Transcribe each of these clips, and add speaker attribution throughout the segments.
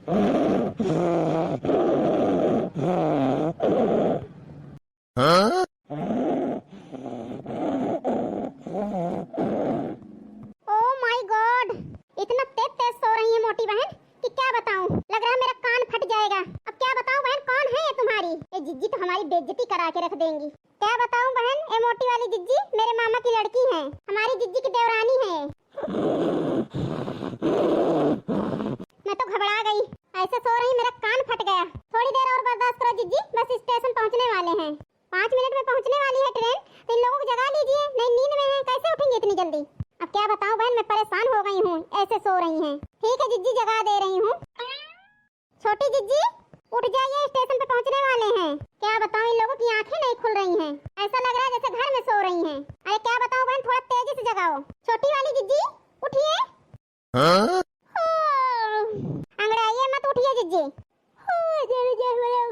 Speaker 1: Oh my God, इतना तेज तेज सो रही है मोटी बहन कि क्या बताऊं। लग रहा है मेरा कान फट जाएगा। अब क्या बताऊं बहन, कौन है ये तुम्हारी? ये जिज्जी तो हमारी बेइज्जती करा के रख देंगी। क्या बताऊं बहन, ये मोटी वाली जिज्जी मेरे मामा की लड़की है, हमारी जिज्जी की देवरानी है। मैं तो घबरा गई, ऐसे सो रही मेरा कान फट गया। थोड़ी देर और बर्दाश्त करो जिज्जी, बस स्टेशन पहुंचने वाले हैं। 5 मिनट में पहुंचने वाली है ट्रेन, तो इन लोगों को जगा लीजिए, नहीं नींद में हैं, कैसे उठेंगे इतनी जल्दी। अब क्या बताऊं बहन, मैं परेशान हो गई हूँ, ऐसे सो रही हैं। ठीक है जिज्जी, जगा दे रही हूँ। छोटी जिज्जी उठ जाइए, स्टेशन पे पहुंचने वाले हैं। क्या बताऊं, इन लोगों की आंखें नहीं खुल रही हैं, ऐसा लग रहा है जैसे घर में सो रही हैं। अरे क्या बताऊं बहन, थोड़ा तेजी से जगाओ। छोटी वाली जिज्जी उठिए। अंगड़ाइए मत, उठिए जिज्जी।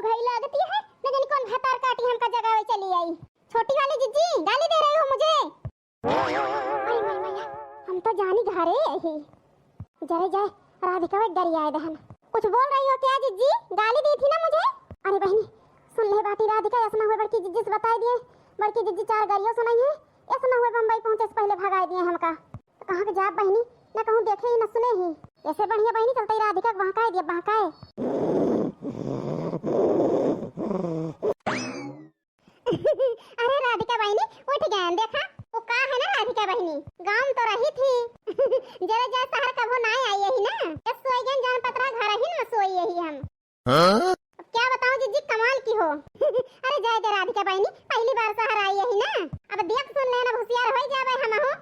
Speaker 1: घाई लगती है, न जाने कौन भतार काटी हमका जगावे चली आई। छोटी वाली जिज्जी गाली दे रही हो मुझे। अरे मैया, हम तो जानी घरे ही। जय जय राधिका वे डरी आए बहन। कुछ बोल रही हो क्या जिज्जी? गाली दी थी ना मुझे। अरे बहनी सुन ले बाती, राधिका ऐसा हुए बड़की जिज्जी से बताई दिए। बड़की जिज्जी 4 गालियां सुनाई है, ऐसा हुए बम्बई पहुंचे से पहले भगा दिए हमका। तो कहां के जाब बहनी, ना कहूं देखे ही न सुने ही। ऐसे बढ़िया बहनी चलते ही राधिका को बहकाए दिया, बहकाए। अरे राधिका बहनी उठ गए, देखा वो का है ना। राधिका बहनी गांव तो रही थी जरा जा शहर कभो ना आई ही ना, जब सोई गए जान पतरा घर ही न सोई यही हम। अब क्या बताऊं जिज्जी, कमाल की हो। अरे जय जय राधिका बहनी, पहली बार शहर आई ही ना, अब देख सुन लेना, होशियार हो जावे हम हो।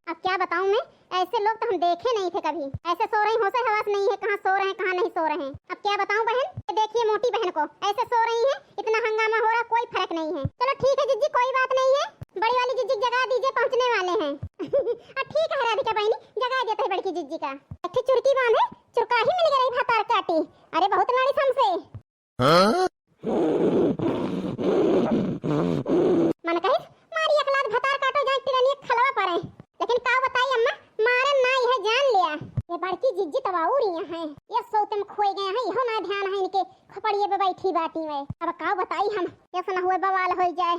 Speaker 1: अब क्या बताऊं मैं, ऐसे लोग तो हम देखे नहीं थे कभी। ऐसे सो रही होश हवास नहीं है, कहां सो रहे हैं कहां नहीं सो रहे हैं। अब क्या बताऊं बहन, देखिए मोटी बहन को ऐसे सो रही है, इतना हंगामा हो रहा, कोई फर्क नहीं है। चलो ठीक है जिज्जी, कोई बात नहीं है, बड़ी वाली जिज्जी जगा दीजिए, पहुंचने वाले हैं। ठीक है राधिका बहनी, जगा देते हैं बड़की जिज्जी का। अच्छी चुरकी बांधे, चुरका ही मिल गई भतार काटी। अरे बहुत लाड़ी हमसे मन कहे मारी अकलाद भतार काटो जाए तिरनी खलवा पड़े। लेकिन का बताई अम्मा, मारन ना यह जान लिया। ये बड़की जिज्जी तबाउरियां हैं, ये सोते में खोए गए हैं, इहो ना ध्यान है इनके खपड़िए पे बैठी बाटी में। अब का बताई हम, ऐसा ना हुए बवाल हो जाए।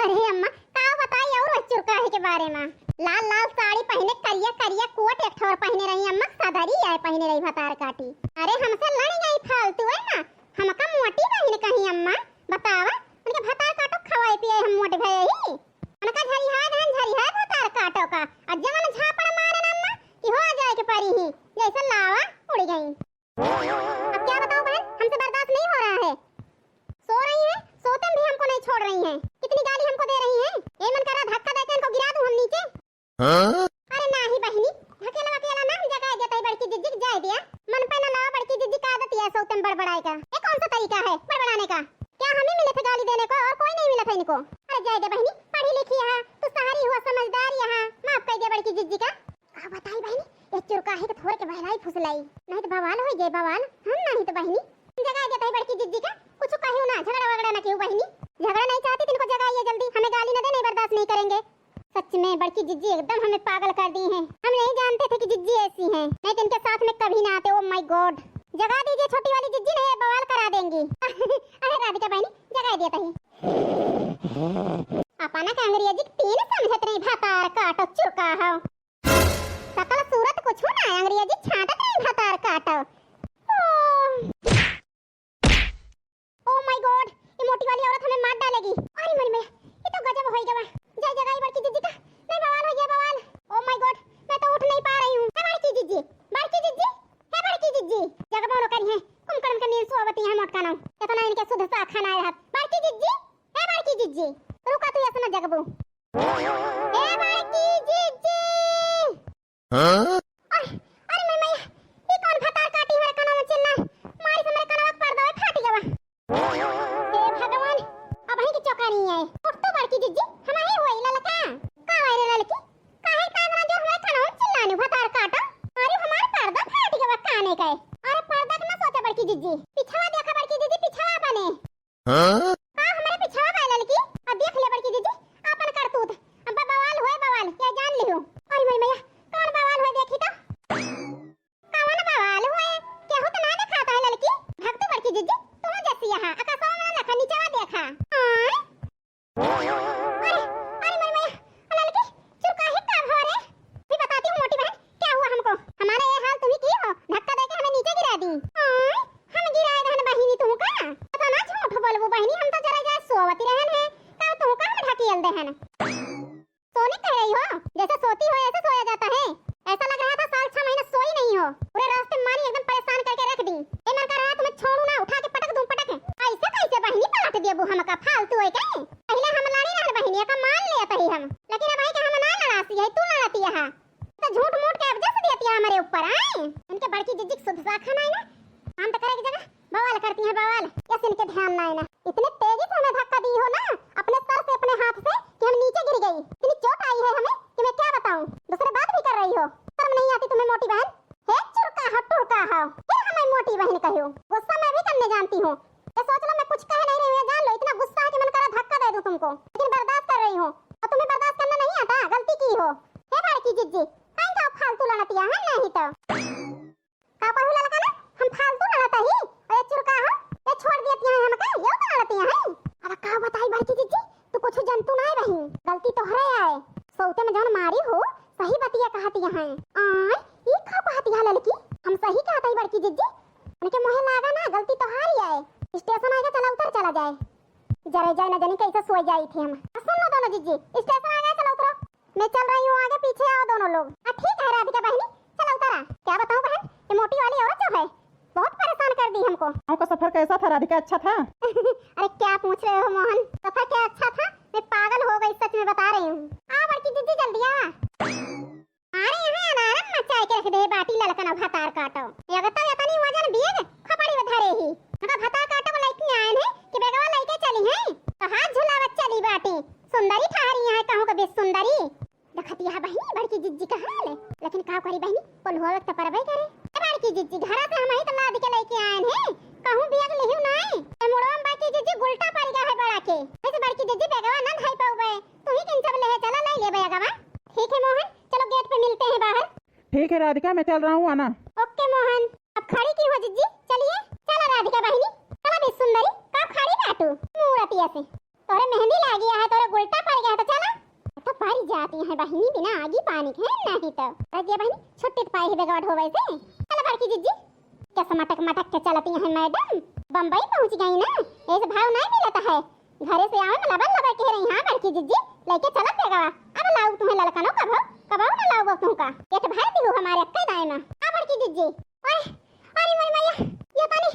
Speaker 1: अरे अम्मा का बताई और चुरकाही के बारे में। लाल लाल साड़ी पहने, करिया करिया कोट एक ठोर पहने रही अम्मा, साधारी आए पहने रही भतार काटी। अरे हमसे लड़ गई फालतू है ना, हमका मोटी बहन कहीं अम्मा। बतावा उनके भतार काटो खवाए पिए हम मोटे भई ही। उनका झरी है धन झरी है भतार काटो का, अजमन झापड़ मारन अम्मा कि हो जाए के परी ही, जैसे लावा उड़ गई। अब क्या बताऊं बहन, हमसे बर्दाश्त नहीं हो रहा है। सो रही है, सोते भी हमको नहीं छोड़ रही हैं, कितनी गाली हमको दे रही हैं। ये मन कर रहा धक्का देके इनको गिरा दूं हम नीचे। अरे नहीं बहनी, धकेला वकेला ना, हम जगा देते हैं बड़की जिज्जी को, जाए दिया मन पे ना लाओ। बड़की जिज्जी का आदत है सोते में बड़बड़ाए का। ये कौन सा तरीका है बड़बड़ाने का? क्या हमें मिले थे गाली देने को और कोई नहीं मिला था इनको? अरे जाए दे बहनी, पढ़ी लिखी है तू, सहारी हुआ समझदार यहाँ, माफ कर दे बड़की जिज्जी का। का बताई बहनी, ये चुरकाही तो थोड़े के बहलाई फुसलाई, नहीं तो बवाल हो जाए बवाल। हम नहीं तो बहनी जगा देते हैं बड़की जिज्जी का, कुछ कहियो ना, झगड़ा वगड़ा ना क्यों बहनी। झगड़ा नहीं चाहती तिनको जगाइए जल्दी, हमें गाली न दे, नहीं बर्दाश्त नहीं करेंगे। सच में बड़की जिज्जी एकदम हमें पागल कर दी हैं, हम नहीं जानते थे कि जिज्जी ऐसी हैं, नहीं तो इनके साथ में कभी ना आते। ओ माय गॉड, जगा दीजिए छोटी वाली जिज्जी, नहीं बवाल करा देंगी। अरे राधिका बहनी जगा देता ही। अपना का अंग्रेजी तीन समझत नहीं, भतार काटो चुका हो, सकल सूरत कुछ हो ना, अंग्रेजी छाटत नहीं, भतार काटो। ओ माय गॉड, ये मोटी वाली औरत हमें मार डालेगी। अरे मर में ये तो गजब हो गया। जय जगाई बड़की जिज्जी का, नहीं बवाल हो गया बवाल। ओ माय गॉड, मैं तो उठ नहीं पा रही हूं। बड़की जिज्जी, बड़की जिज्जी, हे बड़की जिज्जी, जगह बोलो करी है, कुमकरम के नींद सोवती है मोटका ना, इतना इनके शुद्ध सा खाना है। बड़की जिज्जी, हे बड़की जिज्जी, रुका तू ऐसे न जगबू। हे बड़की जिज्जी, अरे मैया ये कौन भतार काटी है कनो में चिल्ला, मारी से मेरे कनवा पर दो फाट गया। हे भगवान, अब ही की चौका नहीं है। उठ तो बड़की जिज्जी, हम ही होई ललका का वायरे ललकी काहे कादरा जो हमें कनो में चिल्लाने भतार काटो। अरे हमारा पर्दा फाट गया काने का। अरे पर्दा के ना सोचे बड़की जिज्जी, पिछवा देखा बड़की जिज्जी, पिछवा बने हां हमारे पिछवा बा ललकी। अब देख ले बड़की जिज्जी अपन करतूत, अब बवाल होए बवाल, क्या जान लियो। अरे मैया कौन बवाल होए देखी तो, कौन इनके बड़की जिज्जी शुद्ध शाखा ना है ना, काम तो करे की जगह बवाल करती है बवाल। यस इनके ध्यान ना है ना, इतने तेजी से हमें धक्का दी हो ना अपने सर से अपने हाथ से कि हम नीचे गिर गई। इतनी चोट आई है हमें कि मैं क्या बताऊं। दूसरे बात भी कर रही हो, शर्म नहीं आती तुम्हें मोटी बहन? हे चुरका हो टुरका हो, फिर हमें मोटी बहन कहो। गुस्सा मैं भी करने जानती हूँ। ये सोच लो मैं कुछ कह नहीं रही हूँ, जान लो इतना गुस्सा है कि मन करा धक्का दे दूं तुमको, लेकिन बर्दाश्त कर रही हूँ। और तुम्हें बर्दाश्त करना नहीं आता, गलती की हो। हे बड़की जिज्जी काहे का फालतू लड़तिया है नहीं तो का कहू लड़का ना हम फालतू लड़ता ही। और ये चुरका हो ये छोड़ दियतिया है हमका, यो तो लड़तिया है। अब का बताई बड़की जिज्जी तू कुछ जंतु ना है बहन, गलती तोहरे आए। सौते में जौन मारी हो सही बतिया कहतिया है। आय ई का कहतिया लड़की, हम सही कहता ही बड़की जिज्जी। उनके मोहे लागा ना गलती तोहारी आए। स्टेशन आएगा चला उतर चला जाए, जरे जाए न जाने कैसे सोई जाई थी हम। सुन लो दोनों जिज्जी, स्टेशन आ गया चला उतरो। मैं चल रही हूँ आगे, पीछे आओ दोनों लोग। ठीक है राधिका बहनी चला उतरा। क्या बताऊं बहन ये मोटी वाली औरत जो है बहुत परेशान कर दी हमको।
Speaker 2: गाँव का सफर कैसा था राधिका, अच्छा था?
Speaker 1: अरे क्या पूछ रहे हो मोहन, सफर क्या अच्छा था, मैं पागल हो गई सच में बता रही हूँ। आ बड़की जिज्जी जल्दी आ। अरे यहाँ अनारम मचाए के रख दे बाटी ललकन भतार काटो। ये गता यतनी वजन बिएग खपड़ी बधारे ही का भतार काटो को लइकी आए हैं कि बेगवा लइके चली हैं तो हाथ झुलावत चली बाटी। सुंदरी ठहरी है कहूं कभी सुंदरी देखती है बहनी बड़की जिज्जी का हाल है। लेकिन का करी बहनी पल होवे त परबे करे। ए बड़की जिज्जी घरा से हम ही तो लाद के लेके आए हैं, कहूं बियग लिहिउ नहीं। ए मुड़वा में बड़की जिज्जी गुलटा पड़ गया है बड़ा के। ऐसे बड़की जिज्जी बेगवा न धाई पाउबे, तू ही किन सब ले चला ले ले बेगवा। ठीक है मोहन चलो गेट पे मिलते हैं बाहर।
Speaker 2: ठीक है राधिका मैं चल रहा हूँ, आना।
Speaker 1: ओके मोहन। अब खड़ी की हो जिज्जी, चलिए चला राधिका बहनी चला भी सुंदरी का खड़ी बाटू मूरतिया से तोरे मेहंदी लागी है तोरे गुलटा पड़ गया तो चला तो पारी जाती है बहनी बिना आगी पानी के नहीं तो राधिका बहनी छुट्टी तो पाई है बेगवा ढोवे से। चला बड़की जिज्जी कैसा मटक मटक के चलती है मैडम, बम्बई पहुंच गई ना ऐसे भाव नहीं मिलता है। घरे से आवे में लबन लबन कह रही हां बड़की जिज्जी लेके चला बेगवा। अब लाऊ तुम्हें ललकनो कब ना लाऊ तुमका पेट भर दी हो हमारे अक्का दाई में। आ बड़की जिज्जी ओए अरे मोर मैया ये पानी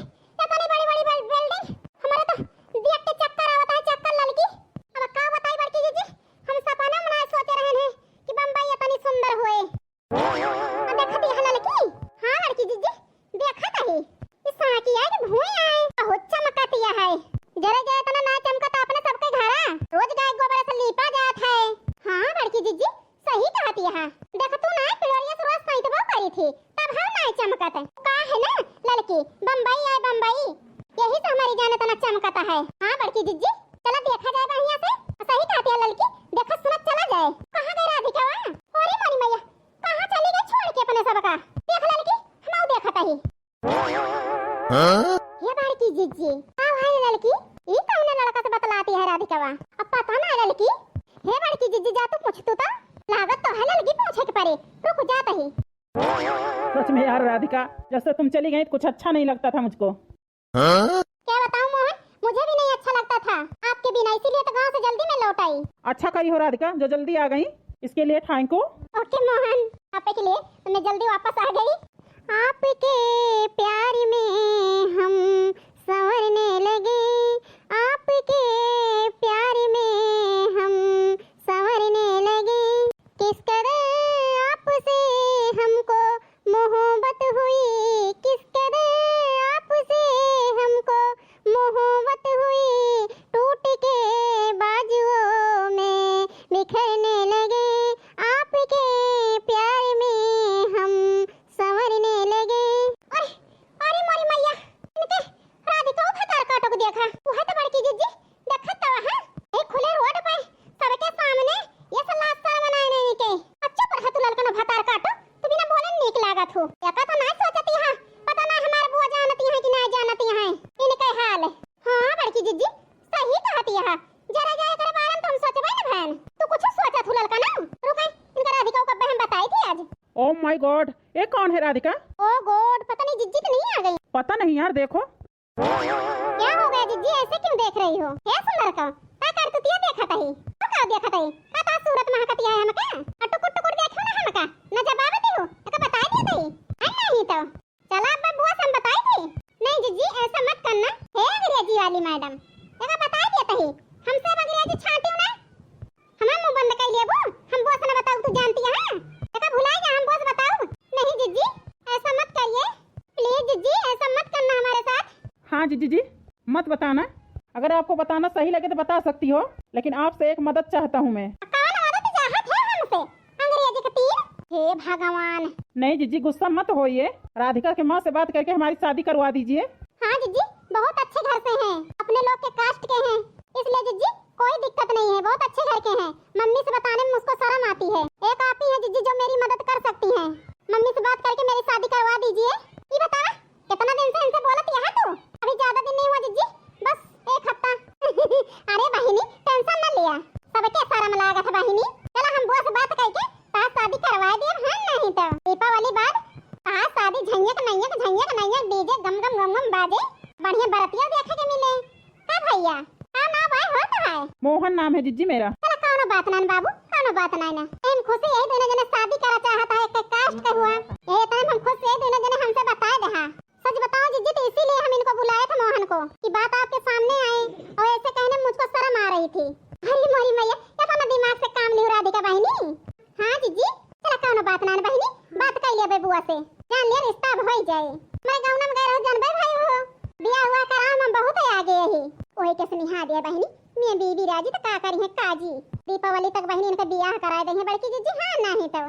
Speaker 1: बड़ी बड़ी बिल्डिंग हमारे तो देख के चक्कर आवता है चक्कर ललकी। अब का बताई बड़की जिज्जी हम सपना में ना सोचे रहे हैं कि बम्बई इतनी सुंदर हुए। देखती है ललकी। हां बड़की जिज्जी देखत है इस समय की है कि भूई आए बहुत चमकती है। जरे जाए तो ना चमकता अपने सबके घरा रोज गाय गोबर से लीपा जात है। हां बड़की जिज्जी सही कहती है। देख तू ना पिलोरिया से रोज सही तो वो करी थी तब हम ना चमकत है का है ना लड़की बम्बई आए बम्बई यही तो हमारी जाने तना चमकता है। हां बड़की जिज्जी चला देखा जाए बढ़िया से। सही कहती है लड़की देखा सुनत चला जाए। कहां गई राधिका वा अरे मोनी मैया कहां चली गई छोड़ के अपने सबका। देख लड़की हम देखत ही ये बड़की जिज्जी हां भाई लड़की ई कौन लड़का से बतलाती है राधिका वा। अब पता ना लड़की हे बड़की जिज्जी जा तू पूछ तू तो लागत तो है लड़की पूछे के परे रुक जाता ही।
Speaker 2: सच में यार राधिका जैसे तुम चली गई कुछ अच्छा नहीं लगता था मुझको।
Speaker 1: क्या बताऊं मोहन मुझे भी नहीं अच्छा लगता था आपके बिना, इसीलिए तो गांव से जल्दी मैं लौट आई।
Speaker 2: अच्छा करी हो राधिका जो जल्दी आ गई, इसके लिए थैंक यू।
Speaker 1: ओके मोहन आपके लिए तो मैं जल्दी वापस आ गई। आपके प्यार में हम संवरने लगे, आपके प्यार में हम संवरने लगे। किस कदर आपसे हमको मोहब्बत हुई, किस कदर आपसे हमको मोहब्बत हुई। टूट के बाजुओं में बिखरने लगे, आपके प्यार में हम संवरने लगे। अरे मोरी मैया इनके राधिका भतार काटो को देखा वो है तो बड़की जिज्जी देखत तो हां एक खुले रोड पे सबके सामने ये सलाह बनाए नहीं के अच्छा पर है तू ललकन भतार काटो तू बिना बोले नीक लागत हो। या का तो ना सोचती हां पता ना हमार बुआ जानती है कि ना जानती है इनके हाल। हां बड़की जिज्जी सही कहती है जरा जाए करे बारे में तुम सोचबे ना बहन तू कुछ सोचा तू ललकन रुके इनका राधिका को बहन बताई थी आज।
Speaker 2: ओह माय गॉड ये कौन है राधिका?
Speaker 1: ओ गॉड पता नहीं जिज्जी तो नहीं आ गई।
Speaker 2: पता नहीं यार देखो
Speaker 1: क्या हो गया जिज्जी ऐसे क्यों देख रही हो? हे सुंदर का करतुतिया देखत ही तो का देखत ही का ता सूरत महकती है हमका टुकुर टुकुर देखो ना हमका न जवाब हो का बता दिया थी नहीं तो चला अब बुआ से हम बताई थी। नहीं जिज्जी ऐसा मत करना हे अंग्रेजी वाली मैडम का बता दिया थी हमसे अंग्रेजी छांटी ना हम मुंह बंद कर लिए वो हम बुआ से न बताऊ तू जानती है का भुलाई जा हम बुआ से बताऊ। नहीं जिज्जी ऐसा मत
Speaker 2: हाँ जीजी जी, मत बताना। अगर आपको बताना सही लगे तो बता सकती हो, लेकिन आपसे एक मदद चाहता हूँ मैं।
Speaker 1: कौन मदद चाहत है हमसे? अंग्रेजी का तीर? हे भगवान।
Speaker 2: नहीं जीजी, गुस्सा मत होइए। राधिका के माँ से बात करके हमारी शादी करवा दीजिए।
Speaker 1: हाँ जीजी, बहुत अच्छे घर से हैं, अपने लोग के कास्ट के हैं, इसलिए जीजी कोई दिक्कत नहीं है, बहुत अच्छे घर के हैं। मम्मी से बताने में मुझको शर्म आती है। एक आप ही है जीजी जो मेरी मदद कर सकती हैं। मम्मी से बात करके मेरी शादी करवा दीजिए। ये बता, कितना दिन से इनसे बोलत है तू? अभी ज्यादा दिन नहीं हुआ जीजी, बस 1 हफ्ता। अरे बहिनी टेंशन न लिया, सबके शर्म लागत है बहिनी। चला हम बुआ से बात करके तार शादी करवा दिए। हाँ नहीं तो दीपावली बाद तार शादी झंझट नैयक डीजे गम गम गम गम बाजे, बढ़िया बरतिया देखे के मिले। का भैया का ना भाई हो तो है?
Speaker 2: मोहन नाम है जीजी मेरा।
Speaker 1: चला कौनो बात ना बाबू, कौनो बात ना ना। हम खुशी यही दोनों जने शादी करा चाहता है, एक कास्ट का हुआ। ये टाइम हम खुश यही दोनों जने हमसे बताए दे। सच बताओ जीजी, तो इसीलिए हम इनको बुलाए थे मोहन को कि बात आपके सामने आए, और ऐसे कहने में मुझको शर्म आ रही थी। अरे मोरी मैया, क्या अपना दिमाग से काम ली राधिका बहनी। हाँ जीजी, चला कौनो बात ना बहनी, बात कर लिया बुआ से, जान लिया रिश्ता अब हो जाए। मैं गाँव में गए रहो जानबे भाई हो, बिया हुआ कराओ हम बहुत आगे यही ओही के स्नेहा दिया बहनी। मैं बीबी राजी तो का करी है काजी, दीपावली तक बहनी इनका बियाह कराए देंगे बड़की जीजी। हाँ नहीं तो